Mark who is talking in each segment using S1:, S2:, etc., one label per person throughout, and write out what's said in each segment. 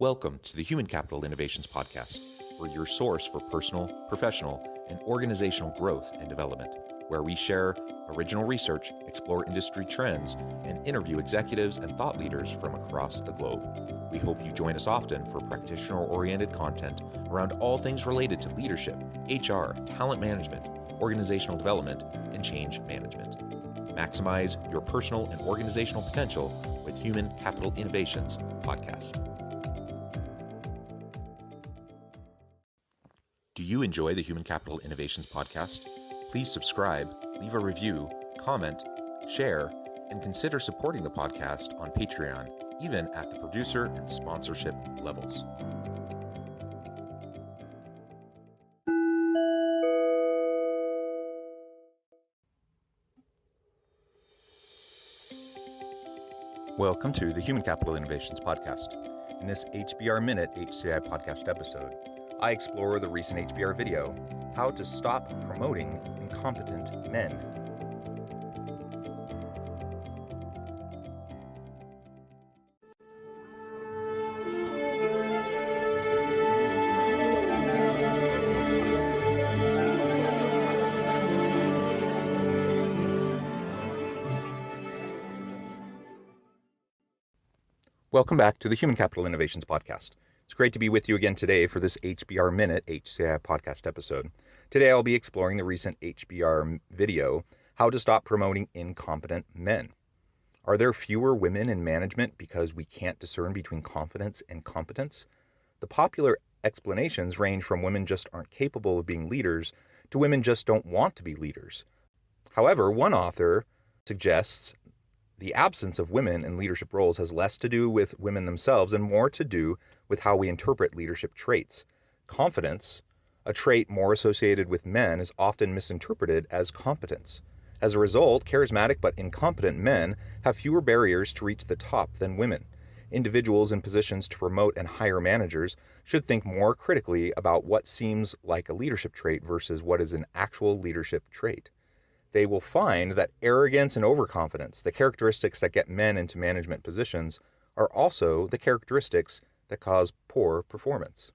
S1: Welcome to the Human Capital Innovations Podcast. We're your source for personal, professional, and organizational growth and development, where we share original research, explore industry trends, and interview executives and thought leaders from across the globe. We hope you join us often for practitioner-oriented content around all things related to leadership, HR, talent management, organizational development, and change management. Maximize your personal and organizational potential with Human Capital Innovations Podcast. Do you enjoy the Human Capital Innovations Podcast? Please subscribe, leave a review, comment, share, and consider supporting the podcast on Patreon, even at the producer and sponsorship levels. Welcome to the Human Capital Innovations Podcast. In this HBR Minute HCI podcast episode, I explore the recent HBR video, How to Stop Promoting Incompetent Men. Welcome back to the Human Capital Innovations Podcast. It's great to be with you again today for this HBR Minute HCI podcast episode. Today I'll be exploring the recent HBR video, How to Stop Promoting Incompetent Men. Are there fewer women in management because we can't discern between confidence and competence? The popular explanations range from women just aren't capable of being leaders to women just don't want to be leaders. However, one author suggests the absence of women in leadership roles has less to do with women themselves and more to do with how we interpret leadership traits. Confidence, a trait more associated with men, is often misinterpreted as competence. As a result, charismatic but incompetent men have fewer barriers to reach the top than women. Individuals in positions to promote and hire managers should think more critically about what seems like a leadership trait versus what is an actual leadership trait. They will find that arrogance and overconfidence, the characteristics that get men into management positions, are also the characteristics that cause poor performance.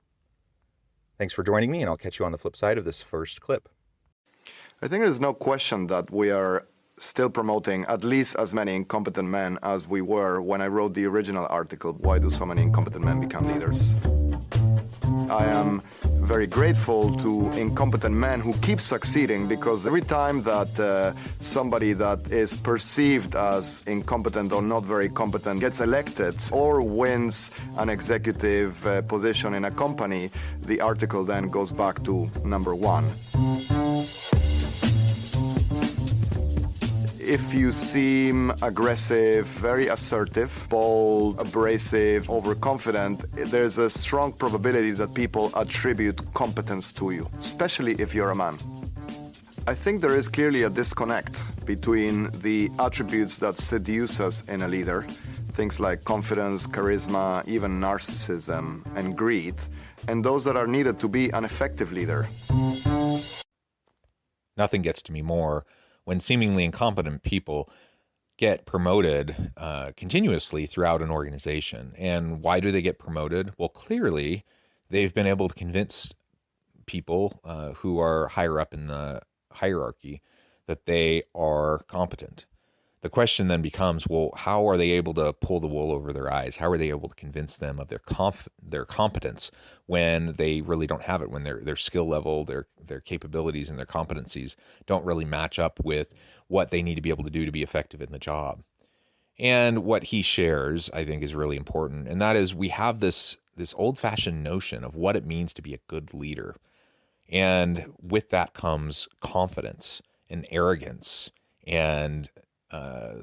S1: Thanks for joining me, and I'll catch you on the flip side of this first clip.
S2: I think there's no question that we are still promoting at least as many incompetent men as we were when I wrote the original article, Why Do So Many Incompetent Men Become Leaders? I am very grateful to incompetent men who keep succeeding, because every time that somebody that is perceived as incompetent or not very competent gets elected or wins an executive position in a company, the article then goes back to number one. If you seem aggressive, very assertive, bold, abrasive, overconfident, there's a strong probability that people attribute competence to you, especially if you're a man. I think there is clearly a disconnect between the attributes that seduce us in a leader, things like confidence, charisma, even narcissism and greed, and those that are needed to be an effective leader.
S1: Nothing gets to me more when seemingly incompetent people get promoted continuously throughout an organization. And why do they get promoted? Well, clearly, they've been able to convince people who are higher up in the hierarchy that they are competent. The question then becomes, well, how are they able to pull the wool over their eyes? How are they able to convince them of their competence when they really don't have it, when their skill level, their capabilities and their competencies don't really match up with what they need to be able to do to be effective in the job? And what he shares, I think, is really important. And that is, we have this old-fashioned notion of what it means to be a good leader. And with that comes confidence and arrogance and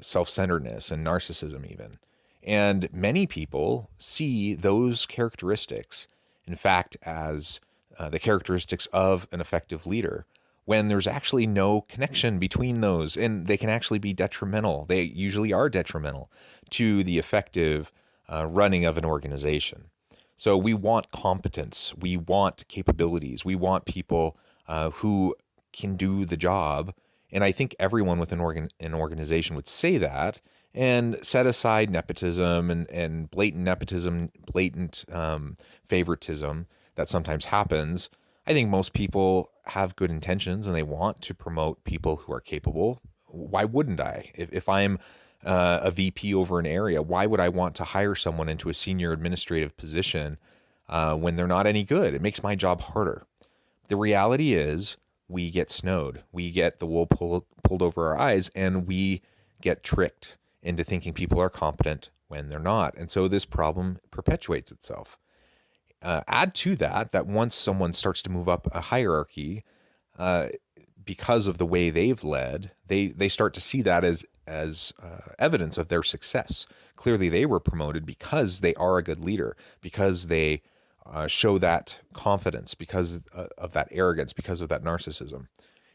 S1: self-centeredness and narcissism even. And many people see those characteristics, in fact, as the characteristics of an effective leader, when there's actually no connection between those, and they can actually be detrimental. They usually are detrimental to the effective running of an organization. So we want competence, we want capabilities, we want people who can do the job. And I think everyone within an organization would say that. and set aside nepotism and blatant nepotism, blatant favoritism that sometimes happens. I think most people have good intentions and they want to promote people who are capable. Why wouldn't I? If I'm a VP over an area, why would I want to hire someone into a senior administrative position when they're not any good? It makes my job harder. The reality is we get snowed. We get the wool pulled over our eyes, and we get tricked into thinking people are competent when they're not. And so this problem perpetuates itself. Add to that once someone starts to move up a hierarchy, uh, because of the way they've led, they start to see that as evidence of their success. Clearly, they were promoted because they are a good leader, because they show that confidence, because of that arrogance, because of that narcissism.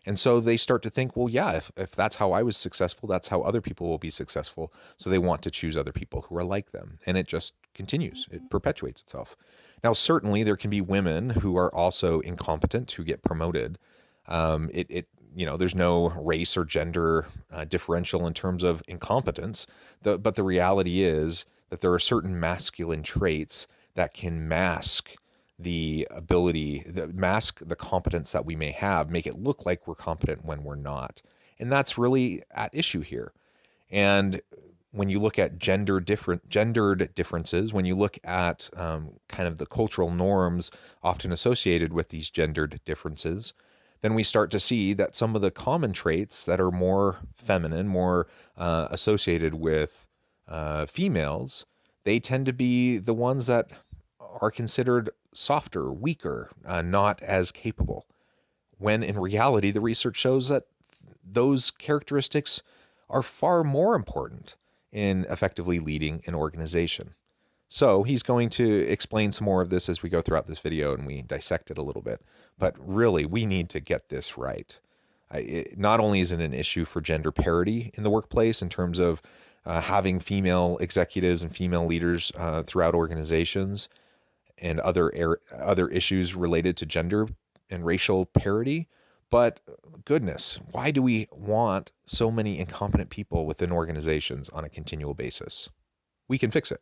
S1: And so they start to think, well, yeah, if that's how I was successful, that's how other people will be successful. So they want to choose other people who are like them. And it just continues, it perpetuates itself. Now, certainly there can be women who are also incompetent who get promoted. There's no race or gender differential in terms of incompetence. But the reality is that there are certain masculine traits that can mask mask the competence that we may have, make it look like we're competent when we're not. And that's really at issue here. And when you look at gendered differences, when you look at kind of the cultural norms often associated with these gendered differences, then we start to see that some of the common traits that are more feminine, more associated with females, they tend to be the ones that are considered softer, weaker, not as capable. When in reality, the research shows that those characteristics are far more important in effectively leading an organization. So he's going to explain some more of this as we go throughout this video and we dissect it a little bit. But really, we need to get this right. Not only is it an issue for gender parity in the workplace in terms of having female executives and female leaders throughout organizations, and other issues related to gender and racial parity. But goodness, why do we want so many incompetent people within organizations on a continual basis? We can fix it.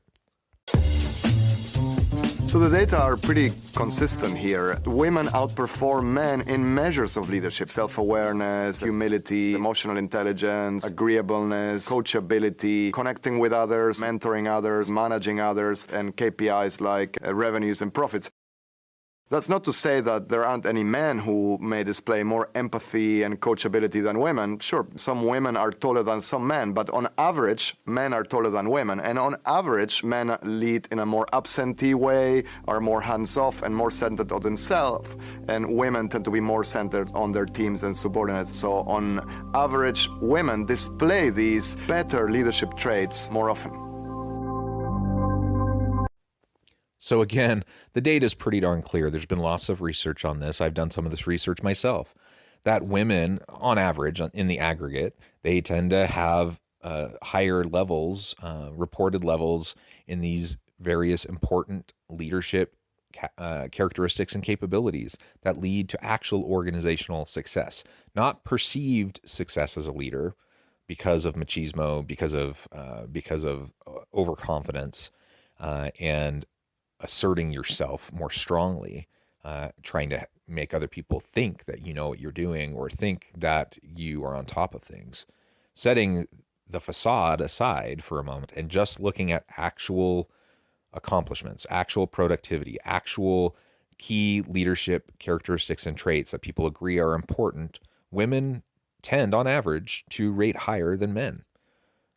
S2: So the data are pretty consistent here. Women outperform men in measures of leadership: self-awareness, humility, emotional intelligence, agreeableness, coachability, connecting with others, mentoring others, managing others, and KPIs like revenues and profits. That's not to say that there aren't any men who may display more empathy and coachability than women. Sure, some women are taller than some men, but on average, men are taller than women. And on average, men lead in a more absentee way, are more hands-off and more centered on themselves. And women tend to be more centered on their teams and subordinates. So on average, women display these better leadership traits more often.
S1: So again, the data is pretty darn clear. There's been lots of research on this. I've done some of this research myself. That women, on average, in the aggregate, they tend to have higher levels, reported levels in these various important leadership characteristics and capabilities that lead to actual organizational success, not perceived success as a leader because of machismo, because of overconfidence, and asserting yourself more strongly, trying to make other people think that you know what you're doing or think that you are on top of things. Setting the facade aside for a moment and just looking at actual accomplishments, actual productivity, actual key leadership characteristics and traits that people agree are important, women tend on average to rate higher than men.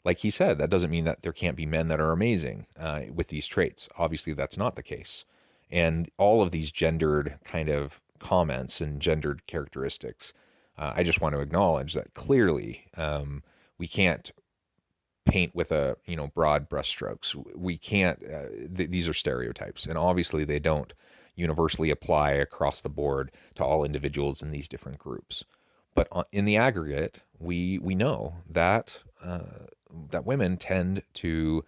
S1: Like he said, that doesn't mean that there can't be men that are amazing with these traits. Obviously, that's not the case. And all of these gendered kind of comments and gendered characteristics, I just want to acknowledge that clearly we can't paint with broad brushstrokes. We can't. These are stereotypes, and obviously they don't universally apply across the board to all individuals in these different groups. But in the aggregate, we know that that women tend to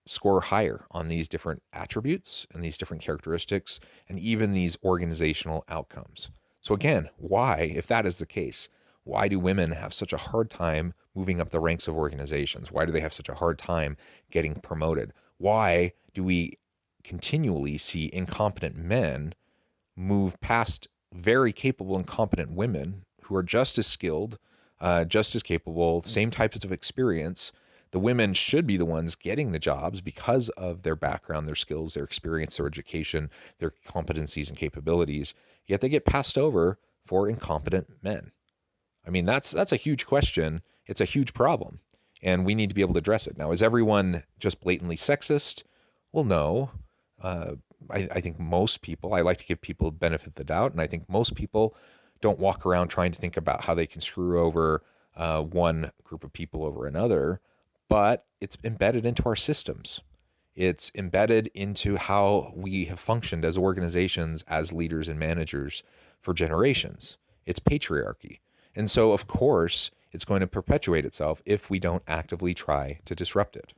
S1: score higher on these different attributes and these different characteristics and even these organizational outcomes. So again, why, if that is the case, why do women have such a hard time moving up the ranks of organizations? Why do they have such a hard time getting promoted? Why do we continually see incompetent men move past very capable and competent women who are just as skilled, just as capable, same types of experience? The women should be the ones getting the jobs because of their background, their skills, their experience, their education, their competencies and capabilities, yet they get passed over for incompetent men. I mean, that's a huge question. It's a huge problem, and we need to be able to address it. Now, is everyone just blatantly sexist? Well, no. Uh, I think most people, I like to give people the benefit of the doubt, and I think most people don't walk around trying to think about how they can screw over one group of people over another, but it's embedded into our systems. It's embedded into how we have functioned as organizations, as leaders and managers for generations. It's patriarchy. And so, of course, it's going to perpetuate itself if we don't actively try to disrupt it.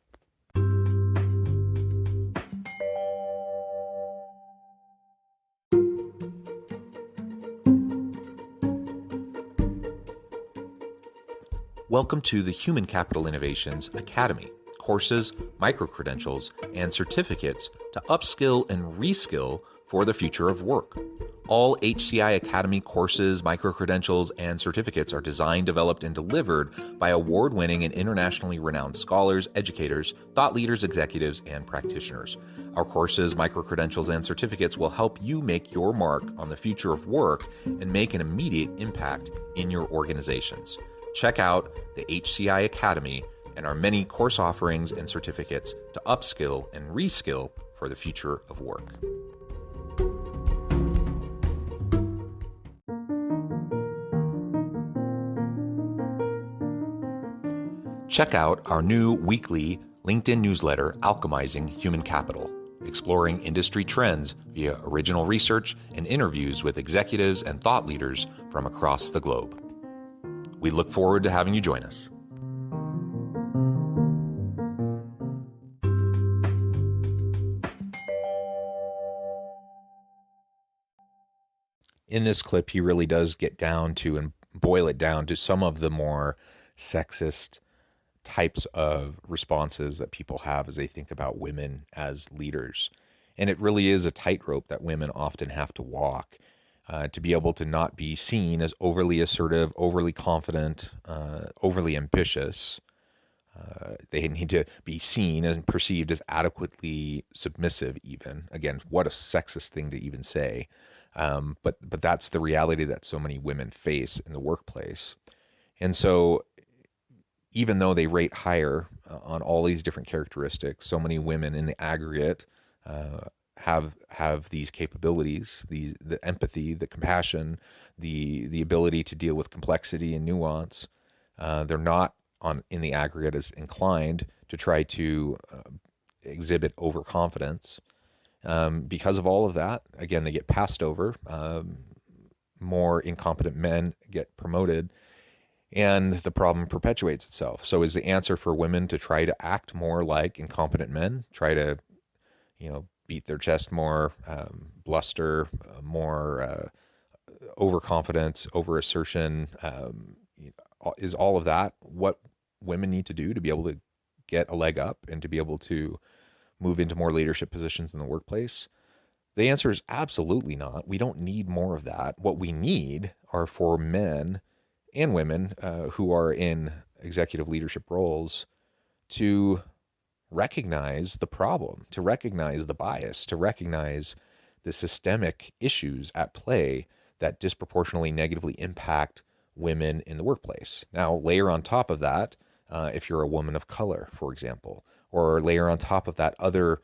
S1: Welcome to the Human Capital Innovations Academy. Courses, micro-credentials, and certificates to upskill and reskill for the future of work. All HCI Academy courses, micro-credentials, and certificates are designed, developed, and delivered by award-winning and internationally renowned scholars, educators, thought leaders, executives, and practitioners. Our courses, micro-credentials, and certificates will help you make your mark on the future of work and make an immediate impact in your organizations. Check out the HCI Academy and our many course offerings and certificates to upskill and reskill for the future of work. Check out our new weekly LinkedIn newsletter, Alchemizing Human Capital, exploring industry trends via original research and interviews with executives and thought leaders from across the globe. We look forward to having you join us. In this clip, he really does get down to and boil it down to some of the more sexist types of responses that people have as they think about women as leaders. And it really is a tightrope that women often have to walk to be able to not be seen as overly assertive, overly confident, overly ambitious. They need to be seen and perceived as adequately submissive even. Again, what a sexist thing to even say. But that's the reality that so many women face in the workplace. And so even though they rate higher on all these different characteristics, so many women in the aggregate have these capabilities, the empathy, the compassion, the ability to deal with complexity and nuance. They're not in the aggregate as inclined to try to exhibit overconfidence. Because of all of that, again, they get passed over. More incompetent men get promoted, and the problem perpetuates itself. So is the answer for women to try to act more like incompetent men, try to, beat their chest more, bluster, more overconfidence, overassertion? Is all of that what women need to do to be able to get a leg up and to be able to move into more leadership positions in the workplace? The answer is absolutely not. We don't need more of that. What we need are for men and women who are in executive leadership roles to recognize the problem, to recognize the bias, to recognize the systemic issues at play that disproportionately negatively impact women in the workplace. Now, layer on top of that, if you're a woman of color, for example, or layer on top of that other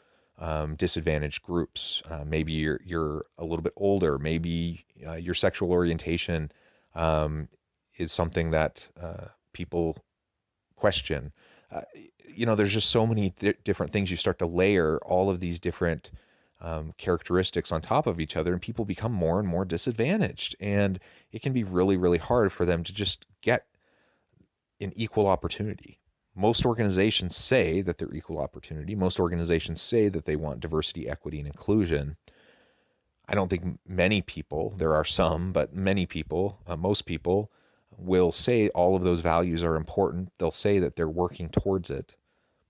S1: disadvantaged groups. Maybe you're a little bit older. Maybe your sexual orientation is something that people question. There's just so many different things. You start to layer all of these different characteristics on top of each other, and people become more and more disadvantaged. And it can be really, really hard for them to just get an equal opportunity. Most organizations say that they're equal opportunity. Most organizations say that they want diversity, equity, and inclusion. I don't think many people, there are some, but many people, most people will say all of those values are important. They'll say that they're working towards it.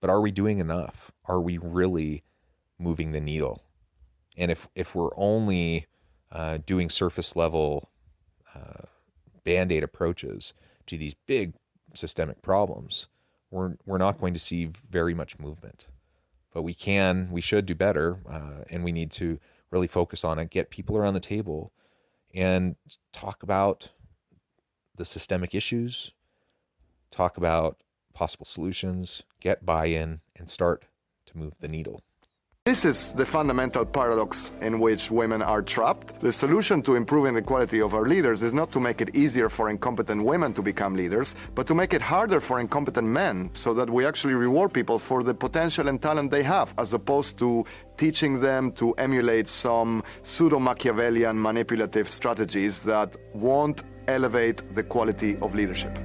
S1: But are we doing enough? Are we really moving the needle? And if we're only doing surface level band-aid approaches to these big systemic problems, we're not going to see very much movement. But we should do better, and we need to really focus on it, get people around the table, and talk about the systemic issues, talk about possible solutions, get buy-in, and start to move the needle.
S2: This is the fundamental paradox in which women are trapped. The solution to improving the quality of our leaders is not to make it easier for incompetent women to become leaders, but to make it harder for incompetent men, so that we actually reward people for the potential and talent they have, as opposed to teaching them to emulate some pseudo-Machiavellian manipulative strategies that won't elevate the quality of leadership.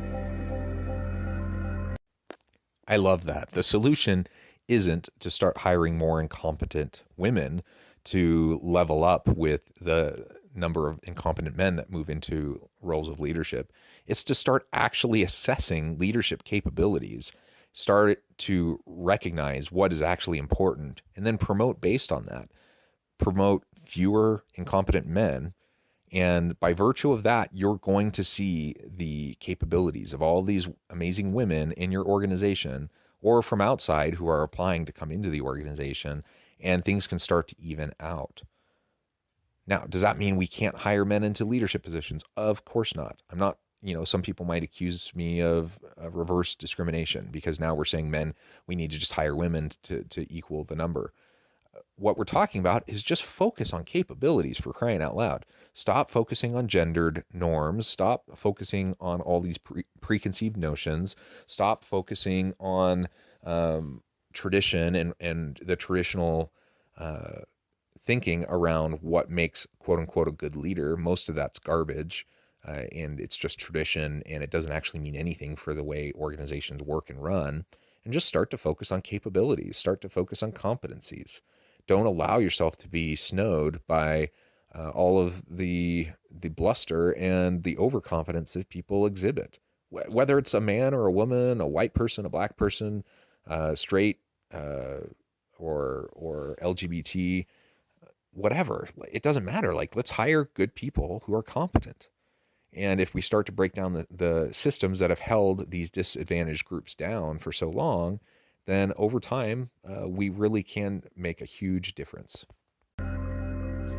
S1: I love that. The solution isn't to start hiring more incompetent women to level up with the number of incompetent men that move into roles of leadership. It's to start actually assessing leadership capabilities, start to recognize what is actually important, and then promote based on that. Promote fewer incompetent men. And by virtue of that, you're going to see the capabilities of all these amazing women in your organization or from outside who are applying to come into the organization, and things can start to even out. Now, does that mean we can't hire men into leadership positions? Of course not. I'm not, some people might accuse me of reverse discrimination because now we're saying men, we need to just hire women to equal the number. What we're talking about is just focus on capabilities, for crying out loud. Stop focusing on gendered norms. Stop focusing on all these preconceived notions. Stop focusing on tradition and the traditional thinking around what makes quote unquote a good leader. Most of that's garbage. And it's just tradition, and it doesn't actually mean anything for the way organizations work and run. And just start to focus on capabilities. Start to focus on competencies. Don't allow yourself to be snowed by all of the bluster and the overconfidence that people exhibit. Whether it's a man or a woman, a white person, a black person, straight or LGBT, whatever. It doesn't matter. Like, let's hire good people who are competent. And if we start to break down the systems that have held these disadvantaged groups down for so long, then over time, we really can make a huge difference.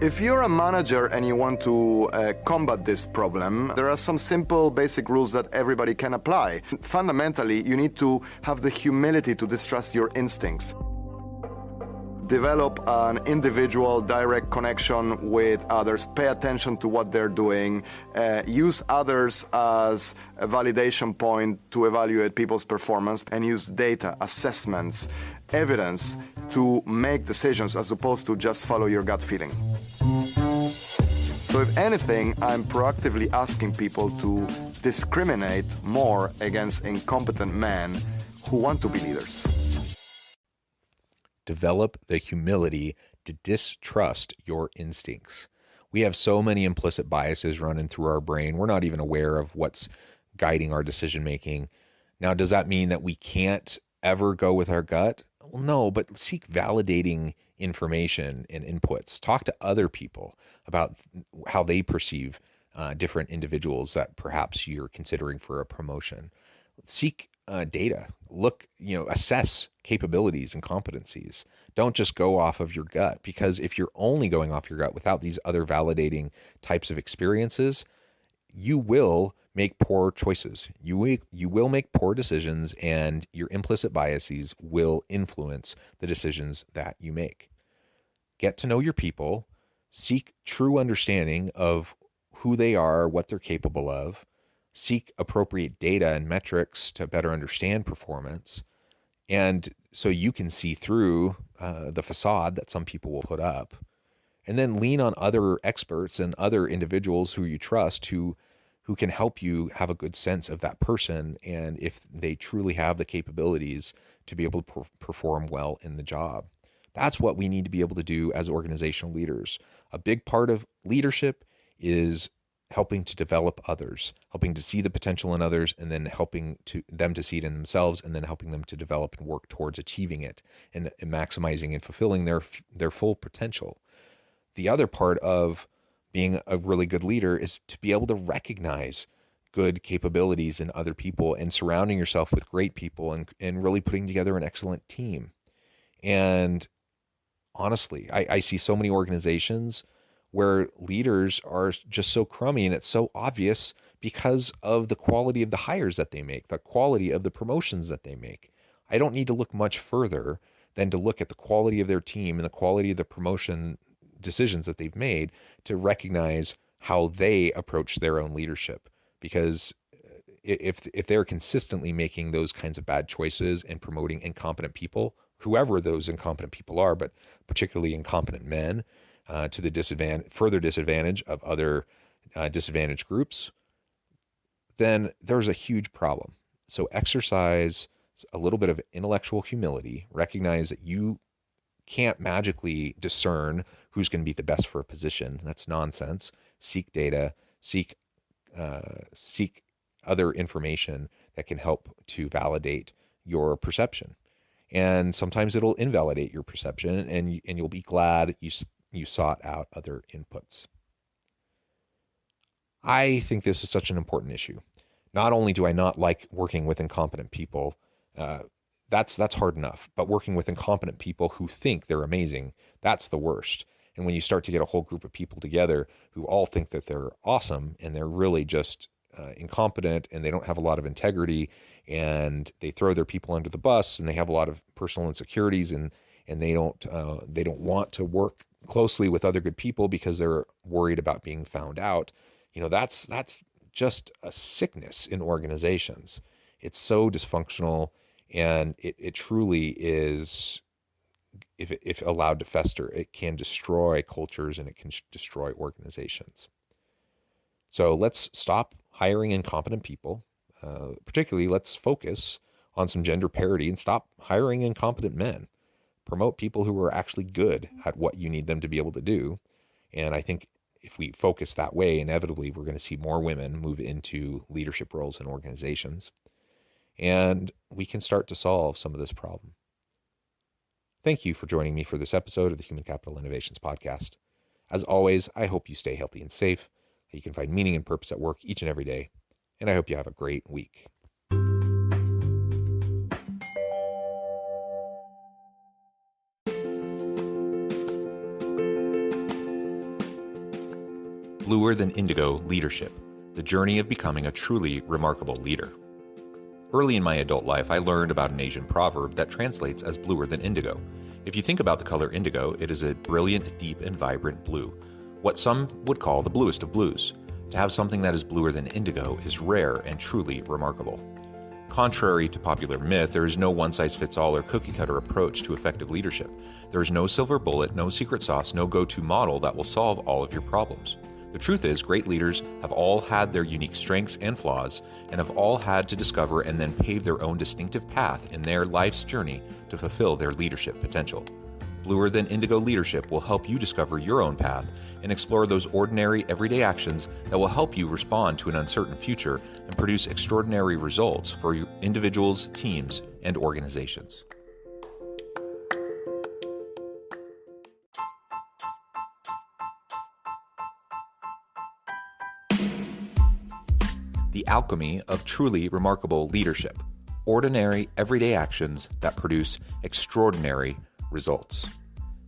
S2: If you're a manager and you want to combat this problem, there are some simple basic rules that everybody can apply. Fundamentally, you need to have the humility to distrust your instincts. Develop an individual direct connection with others. Pay attention to what they're doing. Use others as a validation point to evaluate people's performance, and use data, assessments, evidence to make decisions as opposed to just follow your gut feeling. So if anything, I'm proactively asking people to discriminate more against incompetent men who want to be leaders.
S1: Develop the humility to distrust your instincts. We have so many implicit biases running through our brain. We're not even aware of what's guiding our decision making. Now, does that mean that we can't ever go with our gut? Well, no, but seek validating information and inputs. Talk to other people about how they perceive different individuals that perhaps you're considering for a promotion. Seek data. Look, assess capabilities and competencies. Don't just go off of your gut, because if you're only going off your gut without these other validating types of experiences, you will make poor choices. You will make poor decisions, and your implicit biases will influence the decisions that you make. Get to know your people. Seek true understanding of who they are, what they're capable of. Seek appropriate data and metrics to better understand performance. And so you can see through the facade that some people will put up. And then lean on other experts and other individuals who you trust who can help you have a good sense of that person, and if they truly have the capabilities to be able to perform well in the job. That's what we need to be able to do as organizational leaders. A big part of leadership is helping to develop others, helping to see the potential in others, and then helping them to see it in themselves, and then helping them to develop and work towards achieving it and maximizing and fulfilling their full potential. The other part of being a really good leader is to be able to recognize good capabilities in other people and surrounding yourself with great people and really putting together an excellent team. And honestly, I see so many organizations where leaders are just so crummy, and it's so obvious because of the quality of the hires that they make, the quality of the promotions that they make. I don't need to look much further than to look at the quality of their team and the quality of the promotion decisions that they've made to recognize how they approach their own leadership. Because if they're consistently making those kinds of bad choices and promoting incompetent people, whoever those incompetent people are, but particularly incompetent men, to the further disadvantage of other disadvantaged groups, then there's a huge problem. So exercise a little bit of intellectual humility, recognize that you can't magically discern who's going to be the best for a position. That's nonsense. Seek data, seek other information that can help to validate your perception. And sometimes it'll invalidate your perception, and you'll be glad you sought out other inputs. I think this is such an important issue. Not only do I not like working with incompetent people, that's hard enough, but working with incompetent people who think they're amazing, that's the worst. And when you start to get a whole group of people together who all think that they're awesome and they're really just incompetent, and they don't have a lot of integrity, and they throw their people under the bus, and they have a lot of personal insecurities, and they don't want to work closely with other good people because they're worried about being found out. That's just a sickness in organizations. It's so dysfunctional, and it truly is, if allowed to fester, it can destroy cultures and it can destroy organizations. So let's stop hiring incompetent people. Particularly, let's focus on some gender parity and stop hiring incompetent men. Promote people who are actually good at what you need them to be able to do. And I think if we focus that way, inevitably we're going to see more women move into leadership roles in organizations. And we can start to solve some of this problem. Thank you for joining me for this episode of the Human Capital Innovations Podcast. As always, I hope you stay healthy and safe, that you can find meaning and purpose at work each and every day. And I hope you have a great week. Bluer Than Indigo Leadership, the journey of becoming a truly remarkable leader. Early in my adult life, I learned about an Asian proverb that translates as bluer than indigo. If you think about the color indigo, it is a brilliant, deep, and vibrant blue, what some would call the bluest of blues. To have something that is bluer than indigo is rare and truly remarkable. Contrary to popular myth, there is no one-size-fits-all or cookie-cutter approach to effective leadership. There is no silver bullet, no secret sauce, no go-to model that will solve all of your problems. The truth is, great leaders have all had their unique strengths and flaws, and have all had to discover and then pave their own distinctive path in their life's journey to fulfill their leadership potential. Bluer Than Indigo Leadership will help you discover your own path and explore those ordinary, everyday actions that will help you respond to an uncertain future and produce extraordinary results for individuals, teams, and organizations. The alchemy of truly remarkable leadership. Ordinary, everyday actions that produce extraordinary results.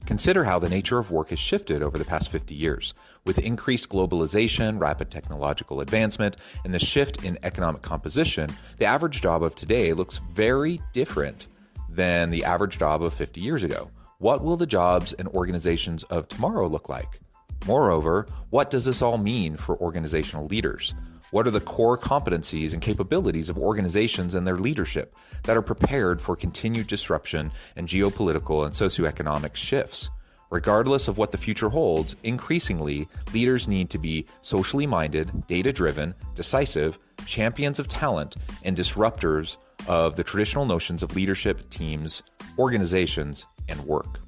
S1: Consider how the nature of work has shifted over the past 50 years. With increased globalization, rapid technological advancement, and the shift in economic composition, the average job of today looks very different than the average job of 50 years ago. What will the jobs and organizations of tomorrow look like? Moreover, what does this all mean for organizational leaders? What are the core competencies and capabilities of organizations and their leadership that are prepared for continued disruption and geopolitical and socioeconomic shifts? Regardless of what the future holds, increasingly, leaders need to be socially minded, data-driven, decisive, champions of talent, and disruptors of the traditional notions of leadership, teams, organizations, and work.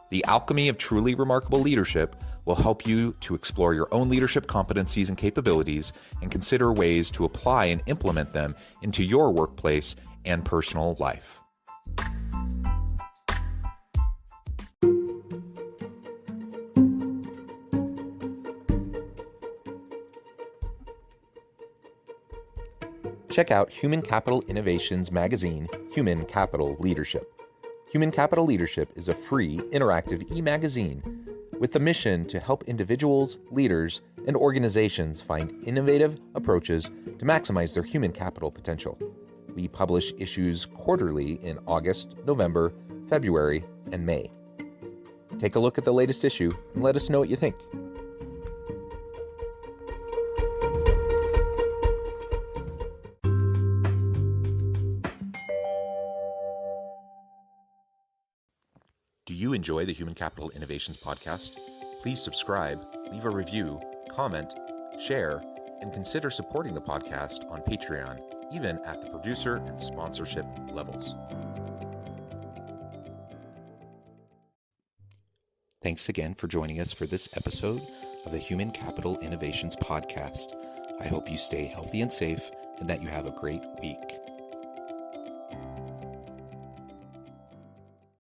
S1: The alchemy of truly remarkable leadership will help you to explore your own leadership competencies and capabilities and consider ways to apply and implement them into your workplace and personal life. Check out Human Capital Innovations magazine, Human Capital Leadership. Human Capital Leadership is a free, interactive e-magazine with the mission to help individuals, leaders, and organizations find innovative approaches to maximize their human capital potential. We publish issues quarterly in August, November, February, and May. Take a look at the latest issue and let us know what you think. Do you enjoy the Human Capital Innovations podcast? Please subscribe, leave a review, comment, share, and consider supporting the podcast on Patreon, even at the producer and sponsorship levels. Thanks again for joining us for this episode of the Human Capital Innovations podcast. I hope you stay healthy and safe and that you have a great week.